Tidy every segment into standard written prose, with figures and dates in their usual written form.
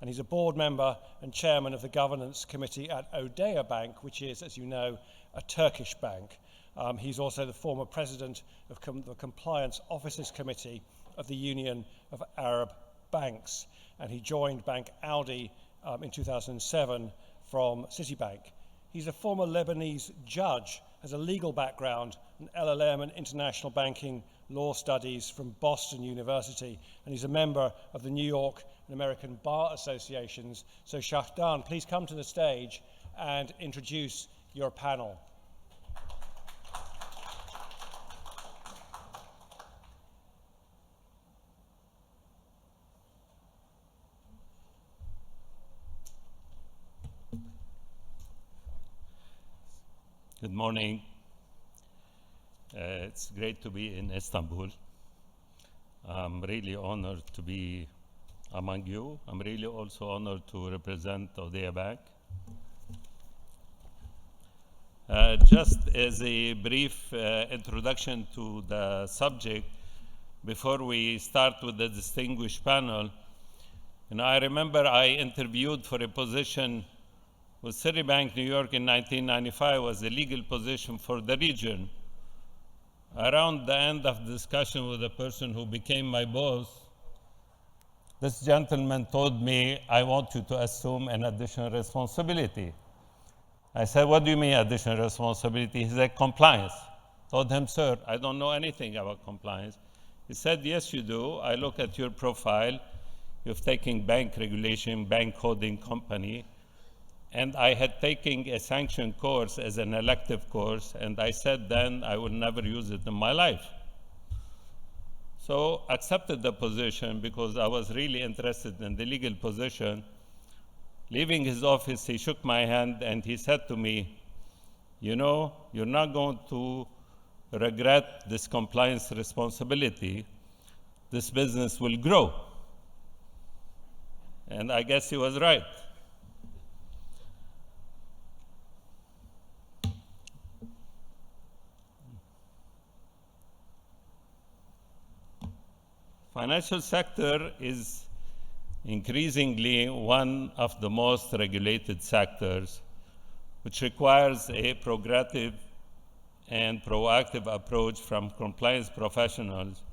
and he's a board member and chairman of the governance committee at Odea Bank, which is, as you know, a Turkish bank. He's also the former president of the Compliance Officers Committee of the Union of Arab Banks, and he joined Bank Audi in 2007 from Citibank. He's a former Lebanese judge, has a legal background, an LLM in international banking law studies from Boston University, and he's a member of the New York and American Bar Associations. So Chahdan, please come to the stage and introduce your panel. Good morning. It's great to be in Istanbul. I'm really honored to be among you. I'm really also honored to represent Odea Bank. Just as a brief introduction to the subject, before we start with the distinguished panel, I remember I interviewed for a position with Citibank New York in 1995, was a legal position for the region. Around the end of the discussion with the person who became my boss, this gentleman told me, I want you to assume an additional responsibility. I said, what do you mean additional responsibility? He said, compliance. I told him, sir, I don't know anything about compliance. He said, yes, you do. I look at your profile. You've taken bank regulation, bank coding company. And I had taken a sanctioned course as an elective course, and I said then I would never use it in my life. So accepted the position because I was really interested in the legal position. Leaving his office, he shook my hand and he said to me, you know, you're not going to regret this compliance responsibility. This business will grow. And I guess he was right. Financial sector is increasingly one of the most regulated sectors, which requires a progressive and proactive approach from compliance professionals.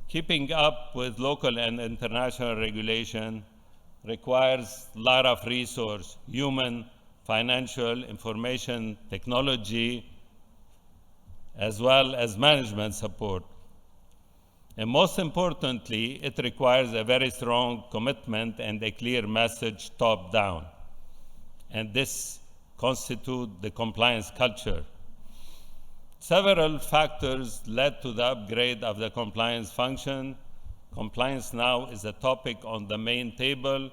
Keeping up with local and international regulation requires a lot of resource, human, financial, information, technology, as well as management support. And most importantly, it requires a very strong commitment and a clear message top down. And this constitutes the compliance culture. Several factors led to the upgrade of the compliance function. Compliance now is a topic on the main table,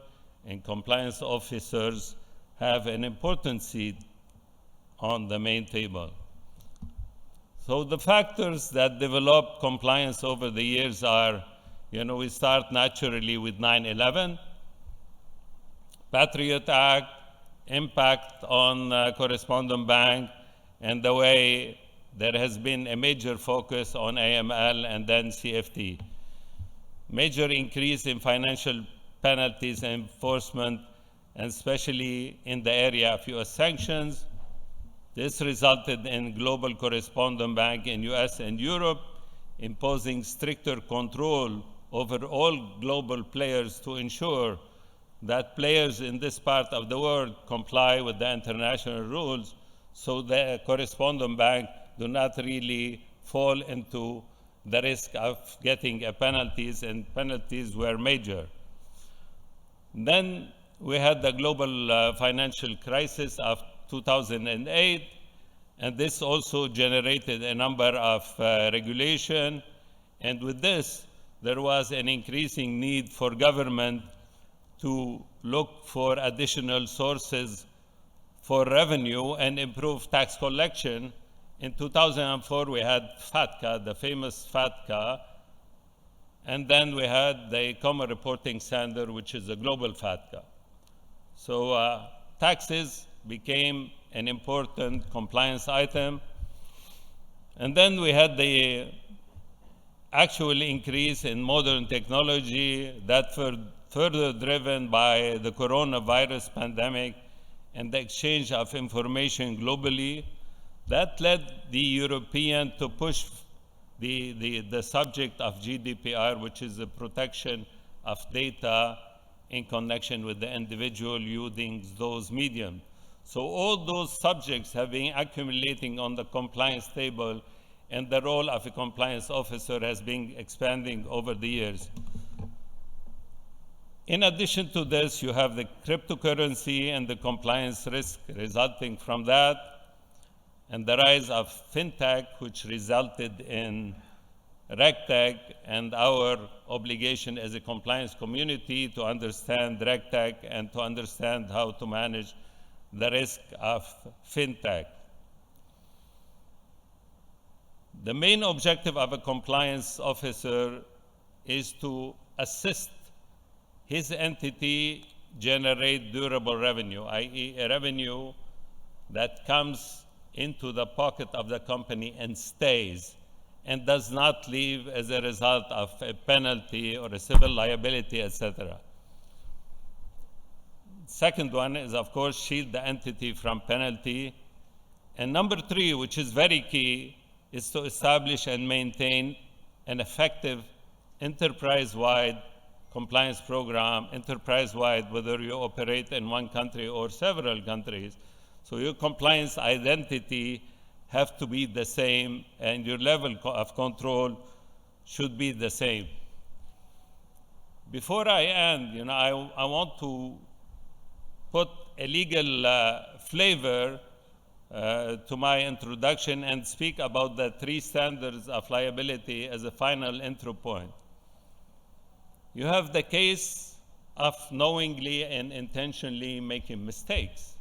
and compliance officers have an important seat on the main table. So the factors that develop compliance over the years are, we start naturally with 9/11, Patriot Act, impact on correspondent bank, and the way there has been a major focus on AML and then CFT. Major increase in financial penalties and enforcement, and especially in the area of US sanctions. This resulted in global correspondent bank in US and Europe imposing stricter control over all global players to ensure that players in this part of the world comply with the international rules, so the correspondent bank do not really fall into the risk of getting penalties, and penalties were major. Then we had the global financial crisis of 2008, and this also generated a number of regulation, and with this, there was an increasing need for government to look for additional sources for revenue and improve tax collection. In 2004, we had FATCA, the famous FATCA, and then we had the Common Reporting Standard, which is a global FATCA. So taxes became an important compliance item. And then we had the actual increase in modern technology that further driven by the coronavirus pandemic and the exchange of information globally, that led the European to push the subject of GDPR, which is the protection of data in connection with the individual using those mediums. So all those subjects have been accumulating on the compliance table, and the role of a compliance officer has been expanding over the years. In addition to this, you have the cryptocurrency and the compliance risk resulting from that, and the rise of fintech, which resulted in RegTech, and our obligation as a compliance community to understand RegTech and to understand how to manage the risk of fintech. The main objective of a compliance officer is to assist his entity generate durable revenue, i.e. a revenue that comes into the pocket of the company and stays and does not leave as a result of a penalty or a civil liability, etc. Second one is, of course, shield the entity from penalty. And number three, which is very key, is to establish and maintain an effective enterprise-wide compliance program, enterprise-wide, whether you operate in one country or several countries. So your compliance identity have to be the same, and your level of control should be the same. Before I end, I want to put a legal flavor to my introduction and speak about the three standards of liability as a final entry point. You have the case of knowingly and intentionally making mistakes.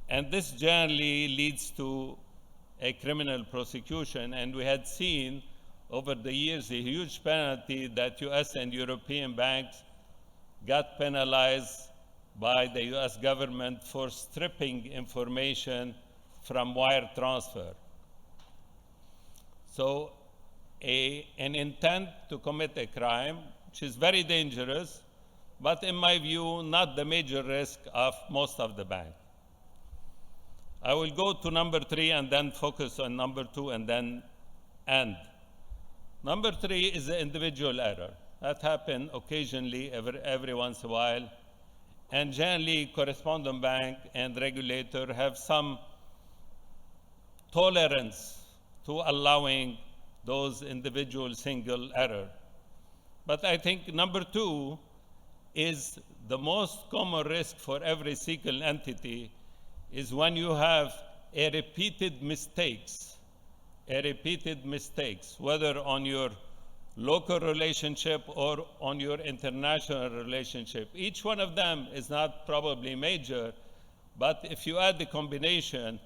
And this generally leads to a criminal prosecution. And we had seen over the years a huge penalty that US and European banks got penalized by the US government for stripping information from wire transfer. So an intent to commit a crime, which is very dangerous, but in my view, not the major risk of most of the banks. I will go to number three and then focus on number two and then end. Number three is the individual error. That happens occasionally, every once in a while. And generally, correspondent bank and regulator have some tolerance to allowing those individual single error. But I think number two is the most common risk for every single entity is when you have a repeated mistakes, whether on your local relationship or on your international relationship. Each one of them is not probably major, but if you add the combination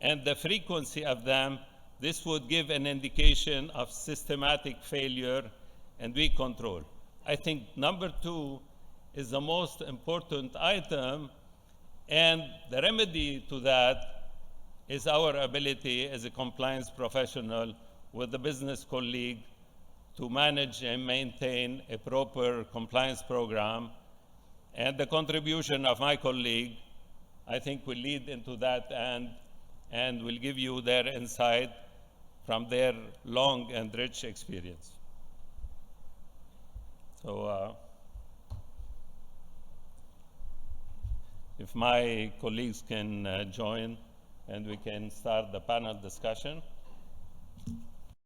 and the frequency of them, this would give an indication of systematic failure and weak control. I think number two is the most important item, and the remedy to that is our ability as a compliance professional with a business colleague to manage and maintain a proper compliance program. And the contribution of my colleague, I think, will lead into that and will give you their insight from their long and rich experience. So if my colleagues can join and we can start the panel discussion.